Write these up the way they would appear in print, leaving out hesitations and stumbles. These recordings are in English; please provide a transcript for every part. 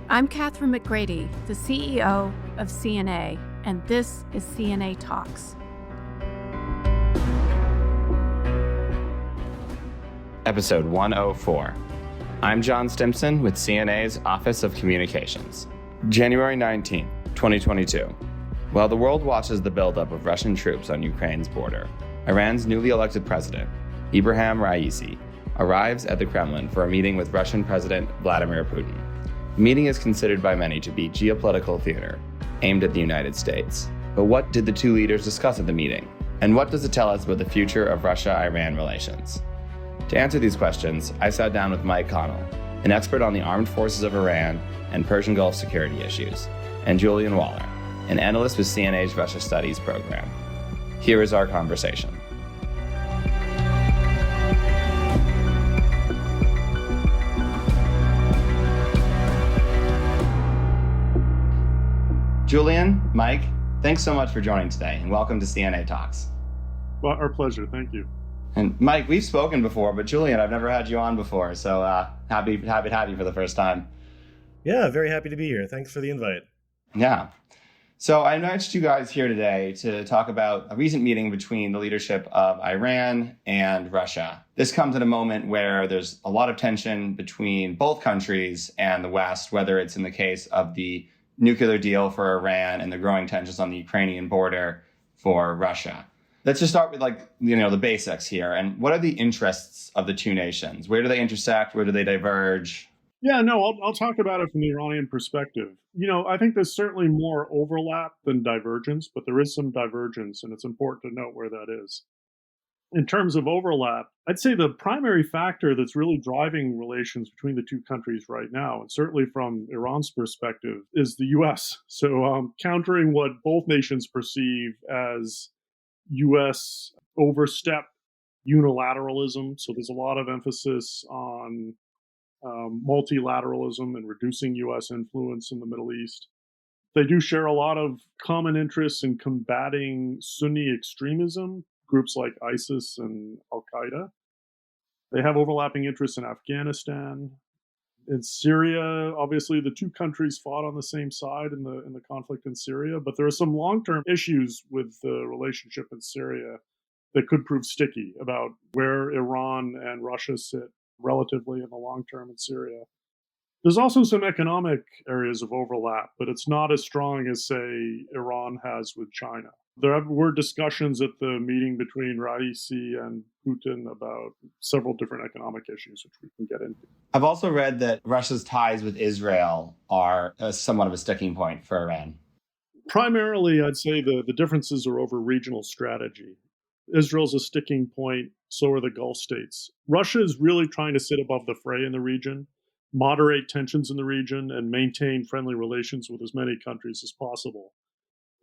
I'm Catherine McGrady, the CEO of CNA, and this is CNA Talks. Episode 104. I'm John Stimson with CNA's Office of Communications. January 19, 2022. While the world watches the buildup of Russian troops on Ukraine's border, Iran's newly elected president, Ebrahim Raisi, arrives at the Kremlin for a meeting with Russian President Vladimir Putin. The meeting is considered by many to be geopolitical theater aimed at the United States. But what did the two leaders discuss at the meeting? And what does it tell us about the future of Russia-Iran relations? To answer these questions, I sat down with Mike Connell, an expert on the armed forces of Iran and Persian Gulf security issues, and Julian Waller, an analyst with CNA's Russia Studies program. Here is our conversation. Julian, Mike, thanks so much for joining today, and welcome to CNA Talks. Well, our pleasure. Thank you. And Mike, we've spoken before, but Julian, I've never had you on before, so happy to have you for the first time. Yeah, very happy to be here. Thanks for the invite. Yeah. So I invited you guys here today to talk about a recent meeting between the leadership of Iran and Russia. This comes at a moment where there's a lot of tension between both countries and the West, whether it's in the case of the nuclear deal for Iran and the growing tensions on the Ukrainian border for Russia. Let's just start with the basics here. And what are the interests of the two nations? Where do they intersect? Where do they diverge? Yeah, no, I'll talk about it from the Iranian perspective. I think there's certainly more overlap than divergence, but there is some divergence, and it's important to note where that is. In terms of overlap, I'd say the primary factor that's really driving relations between the two countries right now, and certainly from Iran's perspective, is the U.S. So countering what both nations perceive as U.S. overstep unilateralism. So there's a lot of emphasis on multilateralism and reducing U.S. influence in the Middle East. They do share a lot of common interests in combating Sunni extremism, groups like ISIS and Al-Qaeda. They have overlapping interests in Afghanistan. In Syria, obviously, the two countries fought on the same side in the conflict in Syria, but there are some long-term issues with the relationship in Syria that could prove sticky about where Iran and Russia sit relatively in the long term in Syria. There's also some economic areas of overlap, but it's not as strong as, say, Iran has with China. There were discussions at the meeting between Raisi and Putin about several different economic issues, which we can get into. I've also read that Russia's ties with Israel are somewhat of a sticking point for Iran. Primarily, I'd say the differences are over regional strategy. Israel's a sticking point, so are the Gulf states. Russia is really trying to sit above the fray in the region, moderate tensions in the region, and maintain friendly relations with as many countries as possible.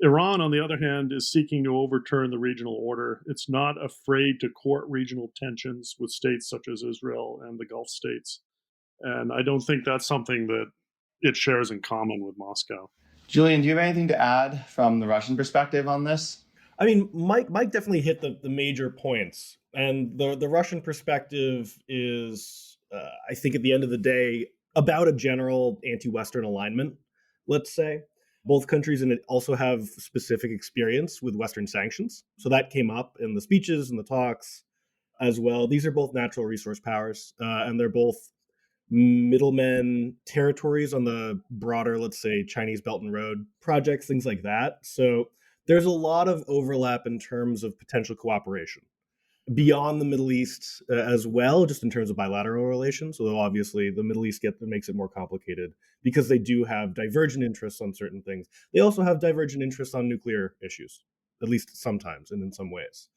Iran, on the other hand, is seeking to overturn the regional order. It's not afraid to court regional tensions with states such as Israel and the Gulf states. And I don't think that's something that it shares in common with Moscow. Julian, do you have anything to add from the Russian perspective on this? I mean, Mike definitely hit the major points. And the Russian perspective is, I think at the end of the day, about a general anti-Western alignment, let's say. Both countries also have specific experience with Western sanctions. So that came up in the speeches and the talks as well. These are both natural resource powers, and they're both middlemen territories on the broader, let's say, Chinese Belt and Road projects, things like that. So there's a lot of overlap in terms of potential cooperation beyond the Middle East as well, just in terms of bilateral relations. Although obviously the Middle East makes it more complicated because they do have divergent interests on certain things. They also have divergent interests on nuclear issues, at least sometimes and in some ways,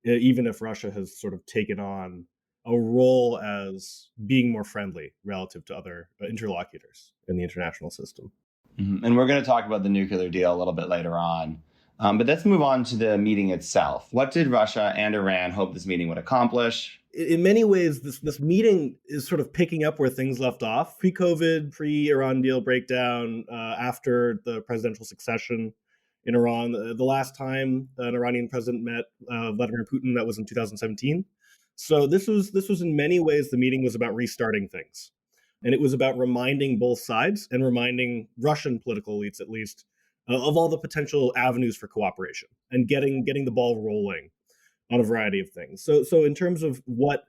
even if Russia has sort of taken on a role as being more friendly relative to other interlocutors in the international system. Mm-hmm. And we're going to talk about the nuclear deal a little bit later on. But let's move on to the meeting itself. What did Russia and Iran hope this meeting would accomplish? In many ways, this meeting is sort of picking up where things left off. Pre-COVID, pre-Iran deal breakdown, after the presidential succession in Iran. The last time an Iranian president met Vladimir Putin, that was in 2017. So this was in many ways, the meeting was about restarting things. And it was about reminding both sides and reminding Russian political elites, at least, of all the potential avenues for cooperation and getting the ball rolling on a variety of things. So in terms of what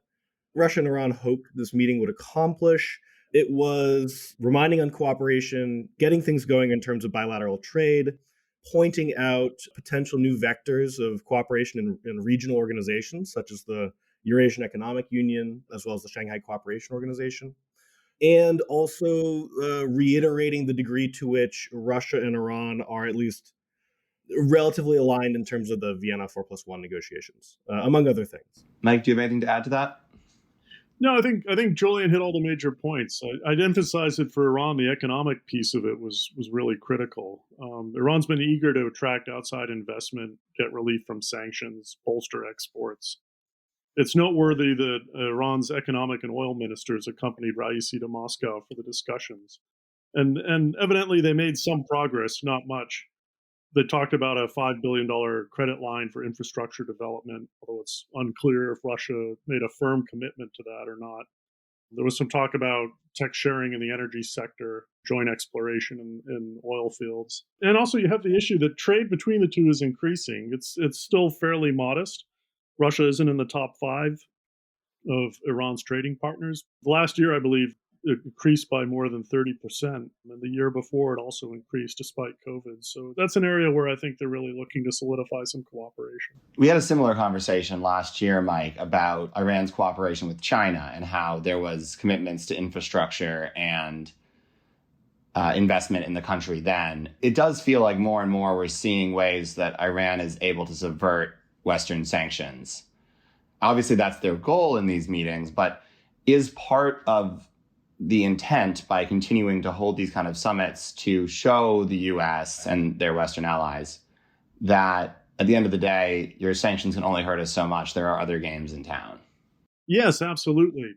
Russia and Iran hoped this meeting would accomplish, it was reminding on cooperation, getting things going in terms of bilateral trade, pointing out potential new vectors of cooperation in regional organizations, such as the Eurasian Economic Union, as well as the Shanghai Cooperation Organization, and also reiterating the degree to which Russia and Iran are at least relatively aligned in terms of the Vienna 4+1 negotiations, among other things. Mike, do you have anything to add to that? No, I think Julian hit all the major points. I'd emphasize it for Iran. The economic piece of it was really critical. Iran's been eager to attract outside investment, get relief from sanctions, bolster exports. It's noteworthy that Iran's economic and oil ministers accompanied Raisi to Moscow for the discussions. And evidently they made some progress, not much. They talked about a $5 billion credit line for infrastructure development, although it's unclear if Russia made a firm commitment to that or not. There was some talk about tech sharing in the energy sector, joint exploration in oil fields. And also you have the issue that trade between the two is increasing. It's still fairly modest. Russia isn't in the top 5 of Iran's trading partners. Last year, I believe, it increased by more than 30%. And the year before, it also increased despite COVID. So that's an area where I think they're really looking to solidify some cooperation. We had a similar conversation last year, Mike, about Iran's cooperation with China and how there was commitments to infrastructure and investment in the country then. It does feel like more and more we're seeing ways that Iran is able to subvert Western sanctions. Obviously, that's their goal in these meetings, but is part of the intent by continuing to hold these kind of summits to show the U.S. and their Western allies that at the end of the day, your sanctions can only hurt us so much. There are other games in town. Yes, absolutely.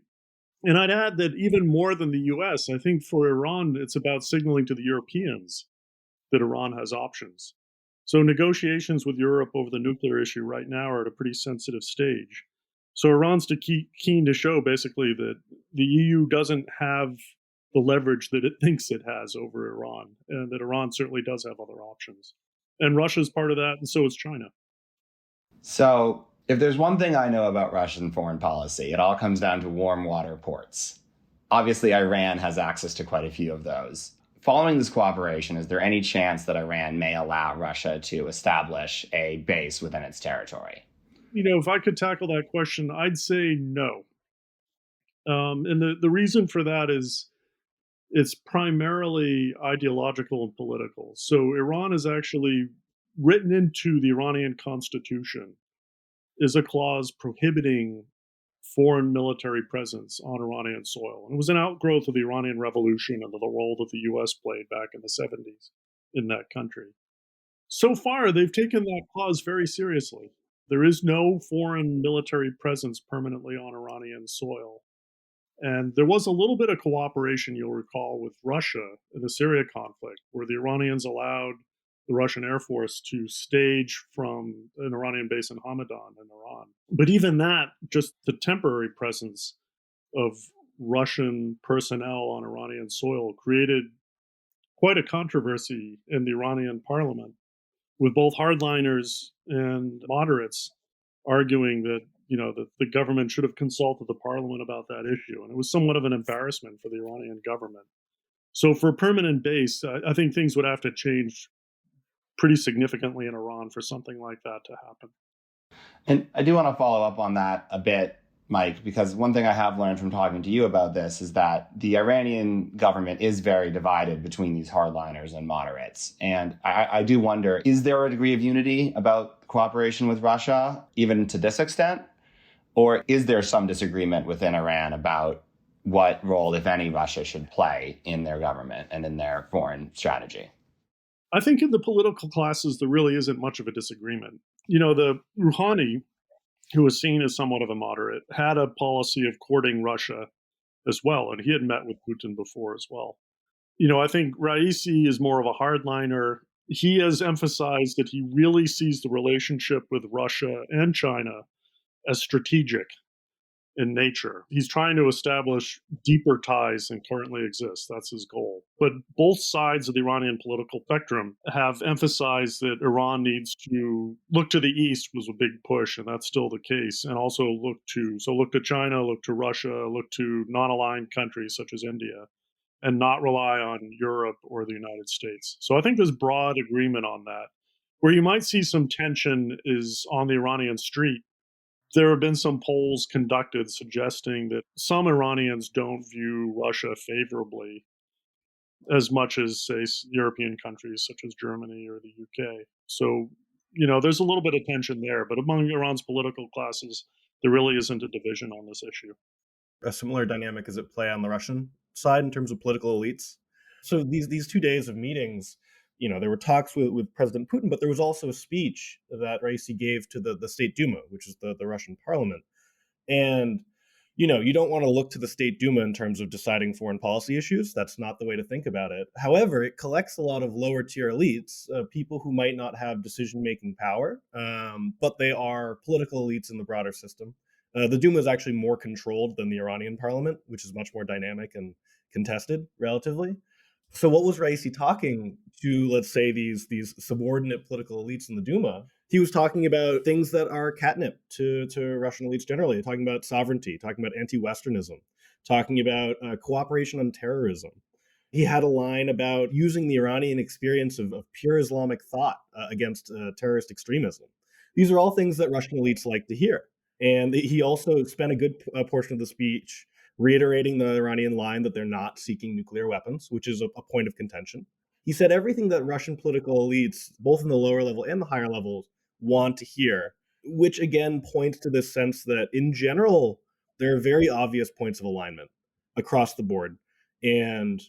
And I'd add that even more than the U.S., I think for Iran, it's about signaling to the Europeans that Iran has options. So negotiations with Europe over the nuclear issue right now are at a pretty sensitive stage. So Iran's keen to show basically that the EU doesn't have the leverage that it thinks it has over Iran, and that Iran certainly does have other options. And Russia's part of that, and so is China. So if there's one thing I know about Russian foreign policy, it all comes down to warm water ports. Obviously, Iran has access to quite a few of those. Following this cooperation, is there any chance that Iran may allow Russia to establish a base within its territory? If I could tackle that question, I'd say no. And the reason for that is it's primarily ideological and political. So Iran is actually written into the Iranian constitution is a clause prohibiting foreign military presence on Iranian soil. And it was an outgrowth of the Iranian Revolution and of the role that the U.S. played back in the 70s in that country. So far, they've taken that clause very seriously. There is no foreign military presence permanently on Iranian soil. And there was a little bit of cooperation, you'll recall, with Russia in the Syria conflict, where the Iranians allowed the Russian Air Force to stage from an Iranian base in Hamadan in Iran. But even that, just the temporary presence of Russian personnel on Iranian soil created quite a controversy in the Iranian parliament, with both hardliners and moderates arguing that that the government should have consulted the parliament about that issue. And it was somewhat of an embarrassment for the Iranian government. So for a permanent base, I think things would have to change pretty significantly in Iran for something like that to happen. And I do want to follow up on that a bit, Mike, because one thing I have learned from talking to you about this is that the Iranian government is very divided between these hardliners and moderates. And I do wonder, is there a degree of unity about cooperation with Russia, even to this extent? Or is there some disagreement within Iran about what role, if any, Russia should play in their government and in their foreign strategy? I think in the political classes, there really isn't much of a disagreement. The Rouhani, who was seen as somewhat of a moderate, had a policy of courting Russia as well, and he had met with Putin before as well. I think Raisi is more of a hardliner. He has emphasized that he really sees the relationship with Russia and China as strategic, in nature. He's trying to establish deeper ties than currently exist. That's his goal. But both sides of the Iranian political spectrum have emphasized that Iran needs to look to the east was a big push, and that's still the case, and also look to China, look to Russia, look to non-aligned countries such as India, and not rely on Europe or the United States. So I think there's broad agreement on that. Where you might see some tension is on the Iranian street. There have been some polls conducted suggesting that some Iranians don't view Russia favorably as much as, say, European countries such as Germany or the UK. So, there's a little bit of tension there, but among Iran's political classes, there really isn't a division on this issue. A similar dynamic is at play on the Russian side in terms of political elites. So these 2 days of meetings, there were talks with President Putin, but there was also a speech that Raisi gave to the State Duma, which is the Russian parliament. And, you don't want to look to the State Duma in terms of deciding foreign policy issues. That's not the way to think about it. However, it collects a lot of lower tier elites, people who might not have decision-making power, but they are political elites in the broader system. The Duma is actually more controlled than the Iranian parliament, which is much more dynamic and contested relatively. So what was Raisi talking to, let's say, these subordinate political elites in the Duma? He was talking about things that are catnip to Russian elites generally, talking about sovereignty, talking about anti-Westernism, talking about cooperation on terrorism. He had a line about using the Iranian experience of pure Islamic thought against terrorist extremism. These are all things that Russian elites like to hear. And he also spent a good portion of the speech reiterating the Iranian line that they're not seeking nuclear weapons, which is a point of contention. He said everything that Russian political elites, both in the lower level and the higher levels, want to hear, which again points to this sense that in general, there are very obvious points of alignment across the board. And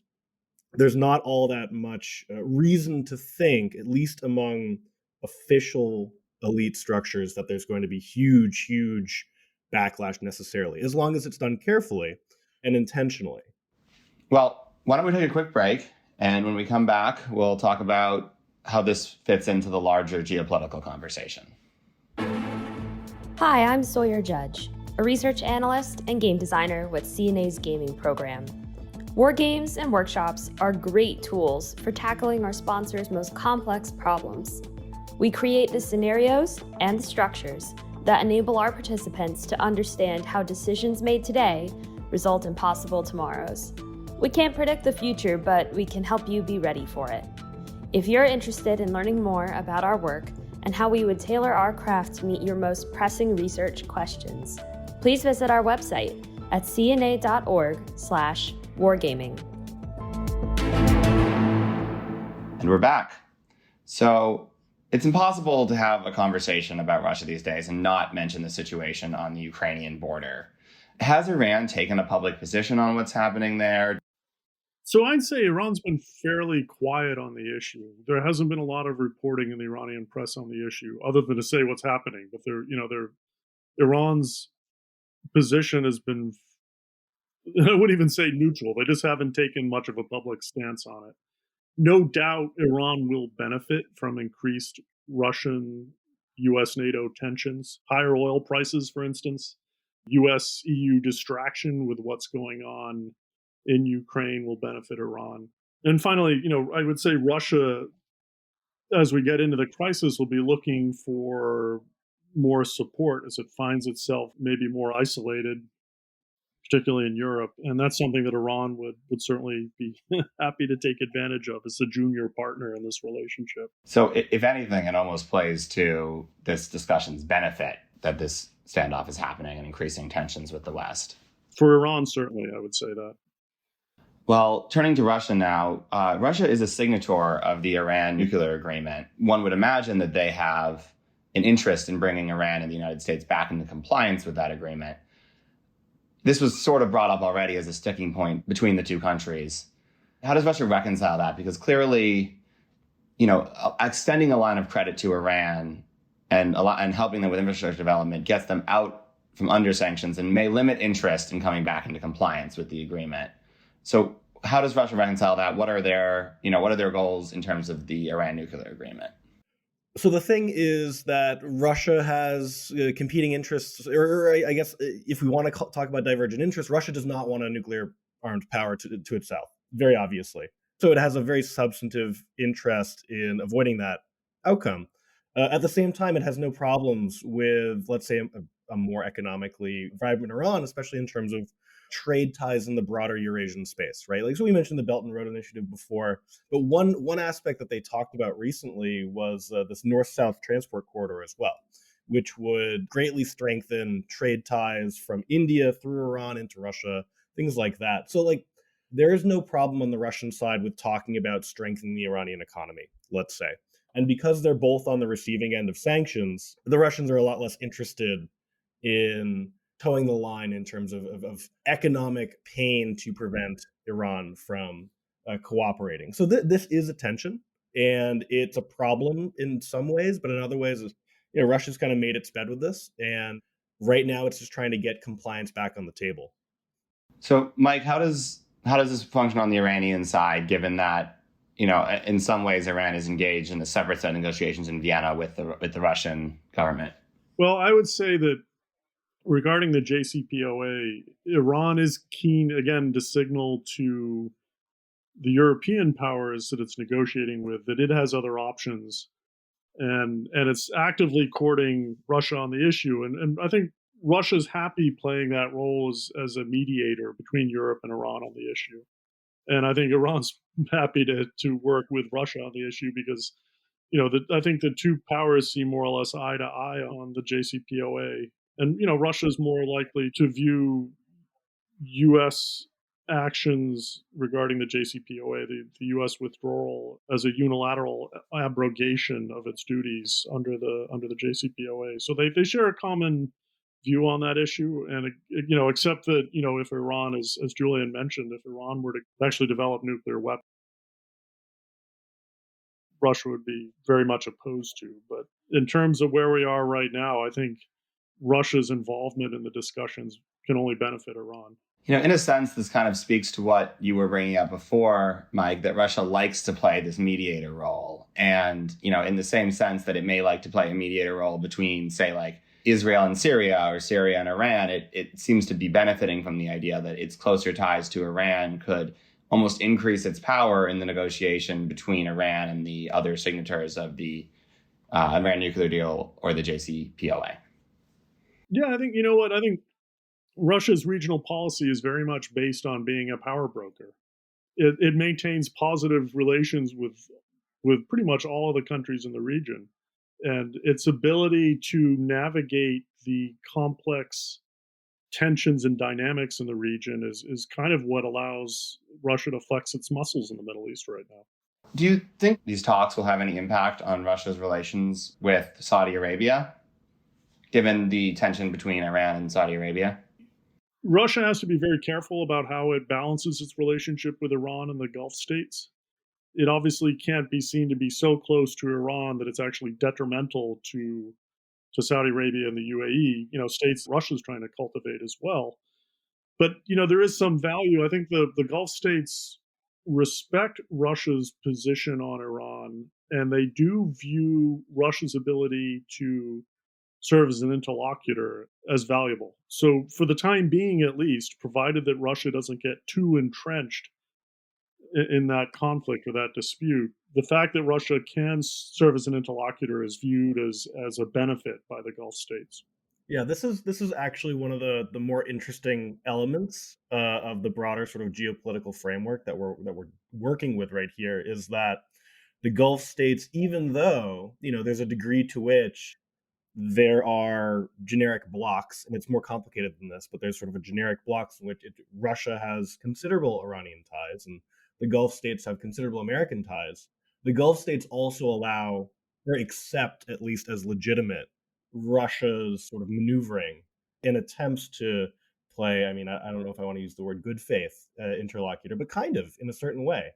there's not all that much reason to think, at least among official elite structures, that there's going to be huge backlash necessarily, as long as it's done carefully and intentionally. Well, why don't we take a quick break? And when we come back, we'll talk about how this fits into the larger geopolitical conversation. Hi, I'm Sawyer Judge, a research analyst and game designer with CNA's gaming program. War games and workshops are great tools for tackling our sponsors' most complex problems. We create the scenarios and the structures that enable our participants to understand how decisions made today result in possible tomorrows. We can't predict the future, but we can help you be ready for it. If you're interested in learning more about our work and how we would tailor our craft to meet your most pressing research questions, please visit our website at cna.org/wargaming. And we're back. So it's impossible to have a conversation about Russia these days and not mention the situation on the Ukrainian border. Has Iran taken a public position on what's happening there? So I'd say Iran's been fairly quiet on the issue. There hasn't been a lot of reporting in the Iranian press on the issue, other than to say what's happening. But Iran's position has been, I wouldn't even say neutral. They just haven't taken much of a public stance on it. No doubt Iran will benefit from increased Russian, US, NATO tensions, higher oil prices, for instance. US, EU distraction with what's going on in Ukraine will benefit Iran. And finally, I would say Russia, as we get into the crisis, will be looking for more support as it finds itself maybe more isolated, particularly in Europe. And that's something that Iran would certainly be happy to take advantage of as a junior partner in this relationship. So if anything, it almost plays to this discussion's benefit that this standoff is happening and increasing tensions with the West. For Iran, certainly, I would say that. Well, turning to Russia now, Russia is a signator of the Iran nuclear agreement. One would imagine that they have an interest in bringing Iran and the United States back into compliance with that agreement. This was sort of brought up already as a sticking point between the two countries. How does Russia reconcile that? Because clearly, extending a line of credit to Iran and helping them with infrastructure development gets them out from under sanctions and may limit interest in coming back into compliance with the agreement. So how does Russia reconcile that? What are their goals in terms of the Iran nuclear agreement? So the thing is that Russia has competing interests, or I guess if we want to talk about divergent interests, Russia does not want a nuclear armed power to itself, very obviously. So it has a very substantive interest in avoiding that outcome. At the same time, it has no problems with, let's say, a more economically vibrant Iran, especially in terms of trade ties in the broader Eurasian space, right? Like, so we mentioned the Belt and Road Initiative before, but one aspect that they talked about recently was this north-south transport corridor as well, which would greatly strengthen trade ties from India through Iran into Russia, things like that. So, like, there is no problem on the Russian side with talking about strengthening the Iranian economy, let's say. And because they're both on the receiving end of sanctions, the Russians are a lot less interested in towing the line in terms of economic pain to prevent Iran from cooperating. So this is a tension, and it's a problem in some ways, but in other ways, Russia's kind of made its bed with this, and right now it's just trying to get compliance back on the table. So, Mike, how does this function on the Iranian side, given that, in some ways Iran is engaged in a separate set of negotiations in Vienna with the Russian government? Well, I would say that regarding the JCPOA, Iran is keen, again, to signal to the European powers that it's negotiating with that it has other options. And it's actively courting Russia on the issue. And I think Russia's happy playing that role as a mediator between Europe and Iran on the issue. And I think Iran's happy to work with Russia on the issue because, I think the two powers see more or less eye to eye on the JCPOA. And, Russia's more likely to view U.S. actions regarding the JCPOA, the U.S. withdrawal, as a unilateral abrogation of its duties under the JCPOA. So they share a common view on that issue. And, except that, if Iran, as Julian mentioned, if Iran were to actually develop nuclear weapons, Russia would be very much opposed to. But in terms of where we are right now, I think Russia's involvement in the discussions can only benefit Iran. In a sense, this kind of speaks to what you were bringing up before, Mike, that Russia likes to play this mediator role. And, in the same sense that it may like to play a mediator role between, say, like Israel and Syria or Syria and Iran, it seems to be benefiting from the idea that its closer ties to Iran could almost increase its power in the negotiation between Iran and the other signatories of the Iran Nuclear Deal or the JCPOA. Yeah, I think, I think Russia's regional policy is very much based on being a power broker. It maintains positive relations with pretty much all of the countries in the region. And its ability to navigate the complex tensions and dynamics in the region is kind of what allows Russia to flex its muscles in the Middle East right now. Do you think these talks will have any impact on Russia's relations with Saudi Arabia, given the tension between Iran and Saudi Arabia? Russia has to be very careful about how it balances its relationship with Iran and the Gulf states. It obviously can't be seen to be so close to Iran that it's actually detrimental to Saudi Arabia and the UAE, states Russia's trying to cultivate as well. But, there is some value. I think the Gulf states respect Russia's position on Iran, and they do view Russia's ability to serve as an interlocutor as valuable. So for the time being, at least, provided that Russia doesn't get too entrenched in that conflict or that dispute, the fact that Russia can serve as an interlocutor is viewed as a benefit by the Gulf states. Yeah, this is actually one of the more interesting elements of the broader sort of geopolitical framework that we're working with right here, is that the Gulf states, even though there's a degree to which there are generic blocks, and it's more complicated than this, but there's sort of a generic blocks in which Russia has considerable Iranian ties and the Gulf states have considerable American ties. The Gulf states also allow or accept, at least as legitimate, Russia's sort of maneuvering in attempts to play, I don't know if I want to use the word good faith interlocutor, but kind of in a certain way.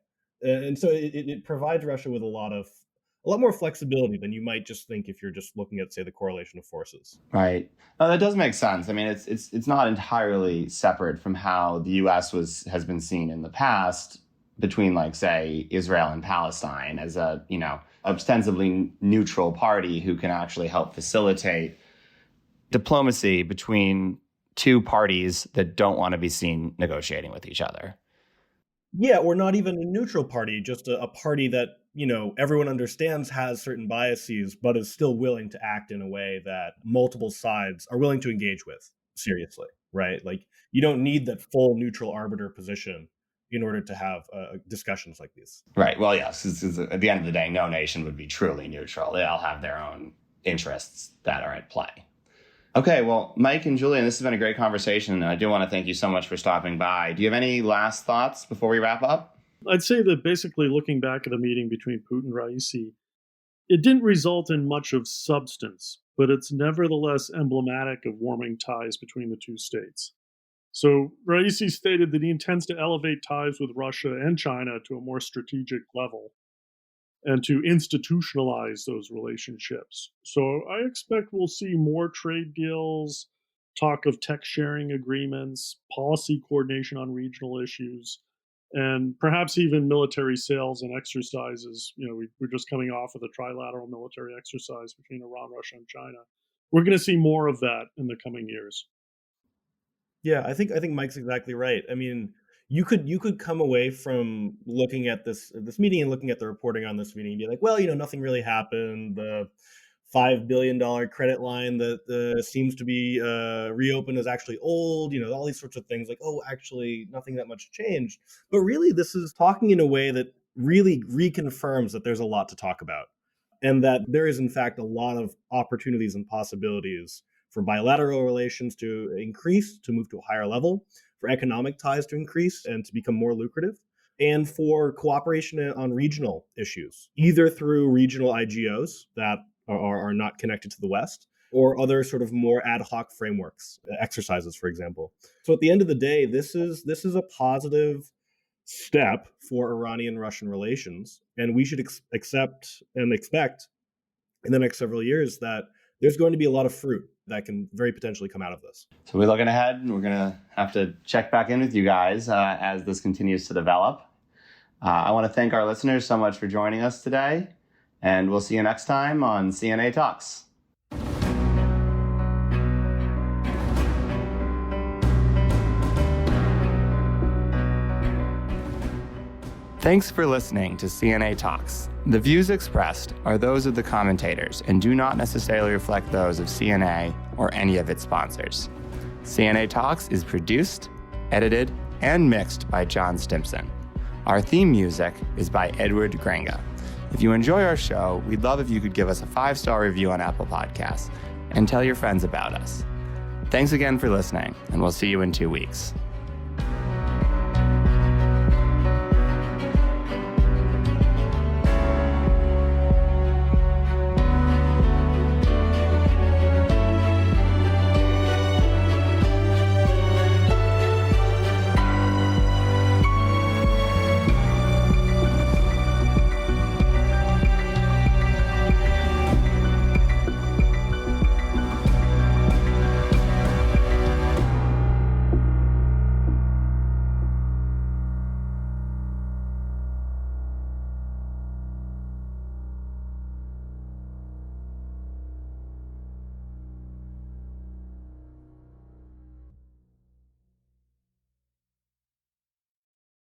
And so it provides Russia with a lot more flexibility than you might just think if you're just looking at, say, the correlation of forces. Right. No, that does make sense. It's not entirely separate from how the U.S. has been seen in the past between, like, say, Israel and Palestine as a ostensibly neutral party who can actually help facilitate diplomacy between two parties that don't want to be seen negotiating with each other. Yeah, or not even a neutral party, just a party that, everyone understands has certain biases, but is still willing to act in a way that multiple sides are willing to engage with seriously, right? Like, you don't need that full neutral arbiter position in order to have discussions like these. Right. Well, yes, because at the end of the day, no nation would be truly neutral. They all have their own interests that are at play. Okay, well, Mike and Julian, this has been a great conversation. And I do want to thank you so much for stopping by. Do you have any last thoughts before we wrap up? I'd say that basically looking back at the meeting between Putin and Raisi, it didn't result in much of substance, but it's nevertheless emblematic of warming ties between the two states. So Raisi stated that he intends to elevate ties with Russia and China to a more strategic level and to institutionalize those relationships. So I expect we'll see more trade deals, talk of tech sharing agreements, policy coordination on regional issues, and perhaps even military sales and exercises. We're just coming off of the trilateral military exercise between Iran, Russia, and China. We're going to see more of that in the coming years. Yeah, I think Mike's exactly right. I mean, you could come away from looking at this meeting and looking at the reporting on this meeting and be like, well, nothing really happened. The $5 billion credit line that seems to be reopened is actually old. All these sorts of things like, oh, actually, nothing that much changed. But really, this is talking in a way that really reconfirms that there's a lot to talk about, and that there is, in fact, a lot of opportunities and possibilities for bilateral relations to increase, to move to a higher level, for economic ties to increase and to become more lucrative, and for cooperation on regional issues, either through regional IGOs that are not connected to the West, or other sort of more ad hoc frameworks, exercises, for example. So at the end of the day, this is a positive step for Iranian-Russian relations, and we should accept and expect in the next several years that there's going to be a lot of fruit that can very potentially come out of this. So we're looking ahead, and we're going to have to check back in with you guys as this continues to develop. I want to thank our listeners so much for joining us today, and we'll see you next time on CNA Talks. Thanks for listening to CNA Talks. The views expressed are those of the commentators and do not necessarily reflect those of CNA or any of its sponsors. CNA Talks is produced, edited, and mixed by John Stimson. Our theme music is by Edward Grenga. If you enjoy our show, we'd love if you could give us a 5-star review on Apple Podcasts and tell your friends about us. Thanks again for listening, and we'll see you in 2 weeks.